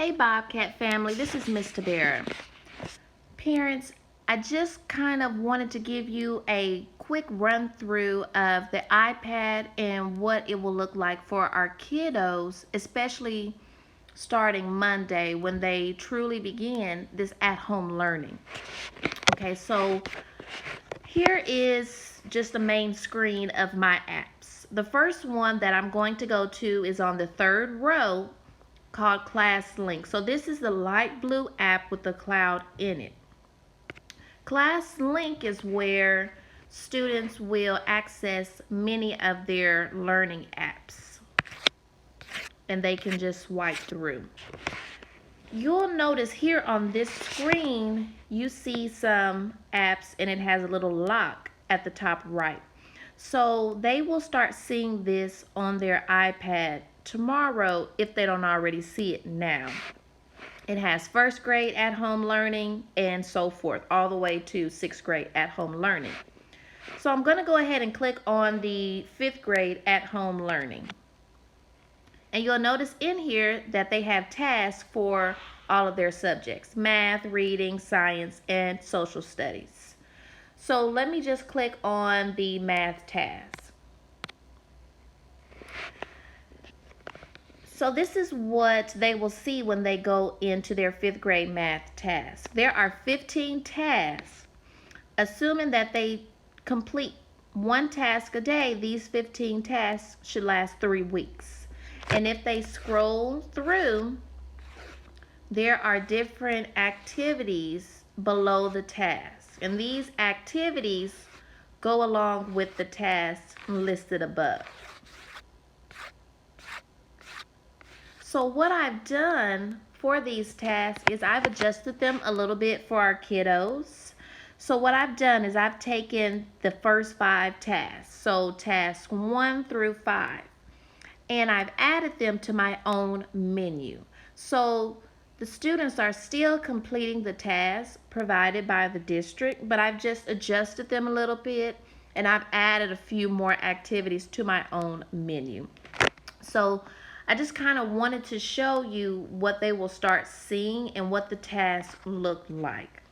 Hey Bobcat family, this is Miss Tabera. Parents, I just kind of wanted to give you a quick run through of the iPad and what it will look like for our kiddos, especially starting Monday when they truly begin this at-home learning. Okay, so here is just the main screen of my apps. The first one that I'm going to go to is on the third row called Class Link. So this is the light blue app with the cloud in it. Class Link is where students will access many of their learning apps and they can just swipe through. You'll notice here on this screen you see some apps and it has a little lock at the top right. So they will start seeing this on their iPad tomorrow if they don't already see it now. It has first grade at home learning and so forth, all the way to sixth grade at home learning. So I'm going to go ahead and click on the fifth grade at home learning. And you'll notice in here that they have tasks for all of their subjects: math, reading, science, and social studies. So let me just click on the math task. So this is what they will see when they go into their fifth grade math task. There are 15 tasks. Assuming that they complete one task a day, these 15 tasks should last 3 weeks. And if they scroll through, there are different activities below the task. And these activities go along with the tasks listed above. So what I've done for these tasks is I've adjusted them a little bit for our kiddos. So what I've done is I've taken the first 5 tasks, so tasks 1 through 5, and I've added them to my own menu. So the students are still completing the tasks provided by the district, but I've just adjusted them a little bit and I've added a few more activities to my own menu. So I just kind of wanted to show you what they will start seeing and what the tasks look like.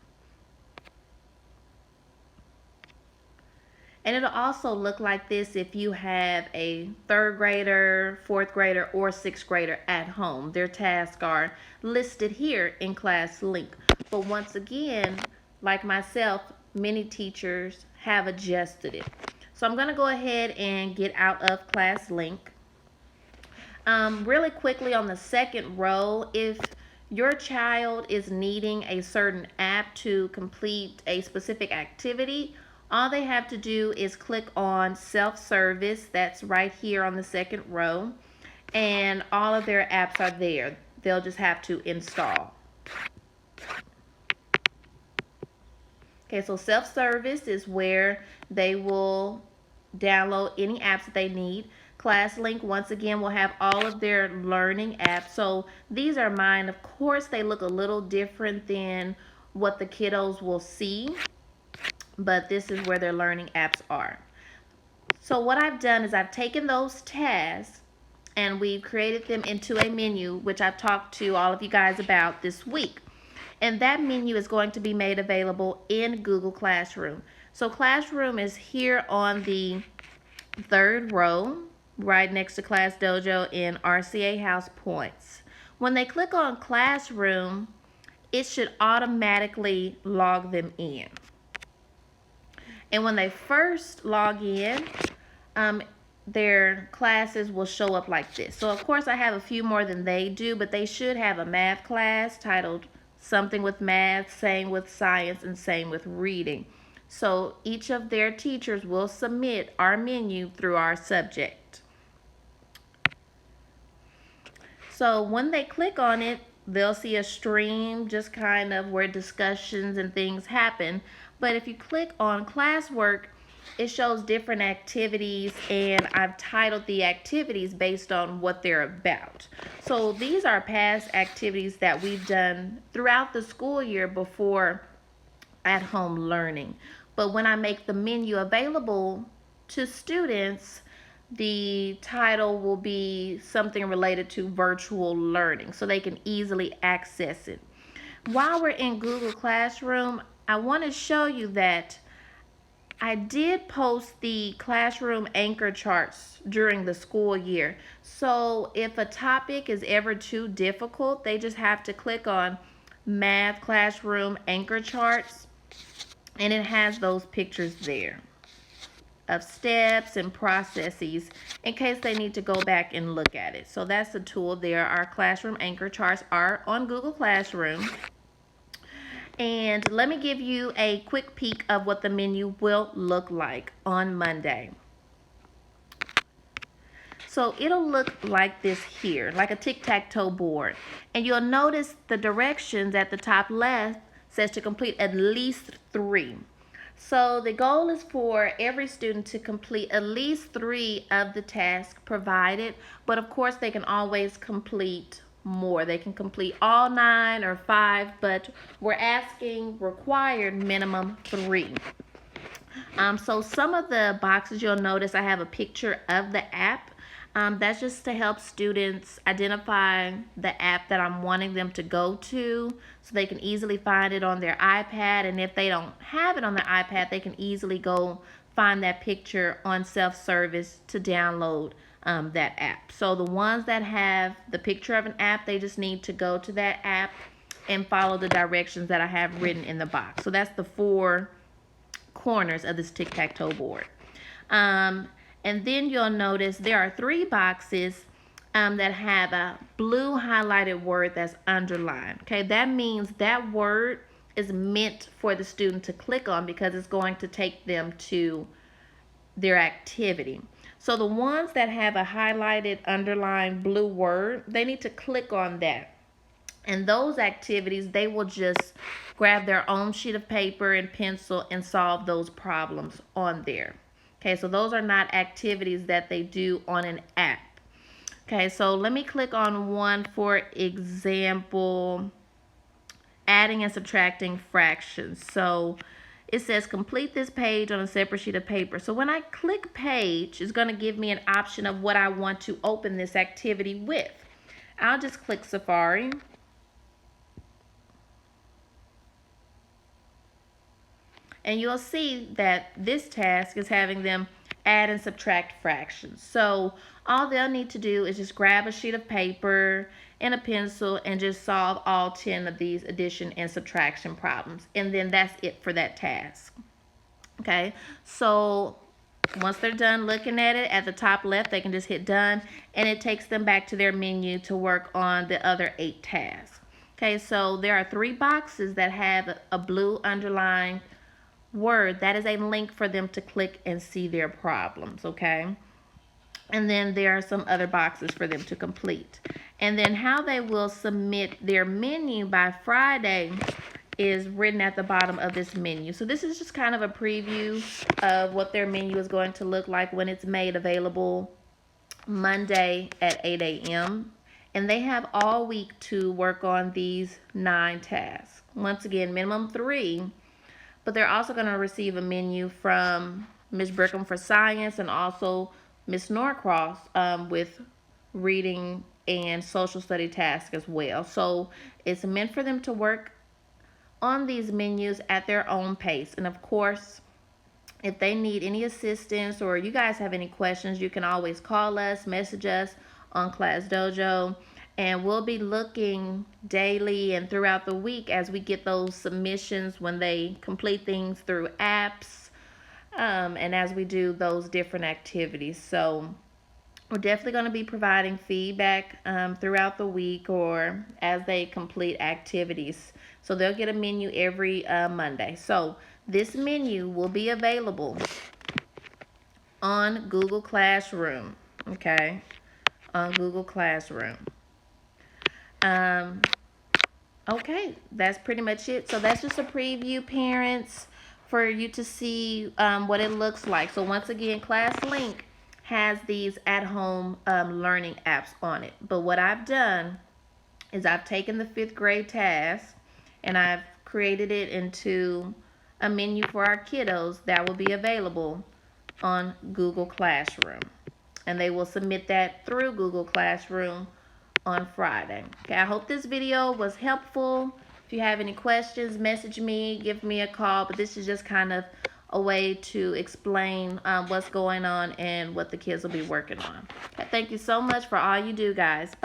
And it'll also look like this if you have a third grader, fourth grader, or sixth grader at home. Their tasks are listed here in Class Link. But once again, like myself, many teachers have adjusted it. So I'm going to go ahead and get out of Class Link. Really quickly on the second row, if your child is needing a certain app to complete a specific activity, all they have to do is click on self-service. That's right here on the second row, and all of their apps are there. They'll just have to install. Okay, so self-service is where they will download any apps that they need. Class Link, once again, will have all of their learning apps. So these are mine. Of course, they look a little different than what the kiddos will see, but this is where their learning apps are. So what I've done is I've taken those tasks and we've created them into a menu, which I've talked to all of you guys about this week. And that menu is going to be made available in Google Classroom. So Classroom is here on the third row, right next to Class Dojo in RCA House Points. When they click on Classroom, it should automatically log them in. And when they first log in, their classes will show up like this. So of course I have a few more than they do, but they should have a math class titled something with math, same with science, and same with reading. So each of their teachers will submit our menu through our subject. So when they click on it, they'll see a stream just kind of where discussions and things happen. But if you click on classwork, it shows different activities, and I've titled the activities based on what they're about. So these are past activities that we've done throughout the school year before at-home learning. But when I make the menu available to students, the title will be something related to virtual learning so they can easily access it. While we're in Google Classroom, I want to show you that I did post the classroom anchor charts during the school year. So if a topic is ever too difficult, they just have to click on Math Classroom Anchor Charts, and it has those pictures there of steps and processes in case they need to go back and look at it. So that's the tool there. Our classroom anchor charts are on Google Classroom. And let me give you a quick peek of what the menu will look like on Monday. So it'll look like this here, like a tic-tac-toe board. And you'll notice the directions at the top left says to complete at least 3. So the goal is for every student to complete at least 3 of the tasks provided, but of course they can always complete more. They can complete all 9 or 5, but we're asking required minimum 3. So some of the boxes you'll notice I have a picture of the app. That's just to help students identify the app that I'm wanting them to go to so they can easily find it on their iPad. And if they don't have it on their iPad, they can easily go find that picture on self-service to download that app. So the ones that have the picture of an app, they just need to go to that app and follow the directions that I have written in the box. So that's the 4 corners of this tic-tac-toe board. And then you'll notice there are 3 boxes that have a blue highlighted word that's underlined. Okay, that means that word is meant for the student to click on because it's going to take them to their activity. So the ones that have a highlighted underlined blue word, they need to click on that. And those activities, they will just grab their own sheet of paper and pencil and solve those problems on there. Okay, so those are not activities that they do on an app. Okay, so let me click on one, for example, adding and subtracting fractions. So it says complete this page on a separate sheet of paper. So when I click page, it's going to give me an option of what I want to open this activity with. I'll just click Safari. And you'll see that this task is having them add and subtract fractions. So all they'll need to do is just grab a sheet of paper and a pencil and just solve all 10 of these addition and subtraction problems. And then that's it for that task. Okay, so once they're done looking at it, at the top left, they can just hit done, and it takes them back to their menu to work on the other 8 tasks. Okay, so there are 3 boxes that have a blue underlined word. That is a link for them to click and see their problems, okay? And then there are some other boxes for them to complete. And then how they will submit their menu by Friday is written at the bottom of this menu. So this is just kind of a preview of what their menu is going to look like when it's made available Monday at 8 a.m. And they have all week to work on these 9 tasks. Once again, minimum 3. But they're also going to receive a menu from Ms. Brickham for science and also Ms. Norcross with reading and social study tasks as well. So it's meant for them to work on these menus at their own pace. And of course, if they need any assistance or you guys have any questions, you can always call us, message us on Class Dojo. And we'll be looking daily and throughout the week as we get those submissions when they complete things through apps and as we do those different activities. So we're definitely going to be providing feedback throughout the week or as they complete activities. So they'll get a menu every Monday. So this menu will be available on Google Classroom, okay, on Google Classroom. Okay, that's pretty much it. So that's just a preview, parents, for you to see what it looks like. So once again, ClassLink has these at-home learning apps on it. But what I've done is I've taken the 5th grade task and I've created it into a menu for our kiddos that will be available on Google Classroom. and they will submit that through Google Classroom on Friday. Okay, I hope this video was helpful. If you have any questions, message me, give me a call, but this is just kind of a way to explain what's going on and what the kids will be working on. Okay, thank you so much for all you do, guys. Bye.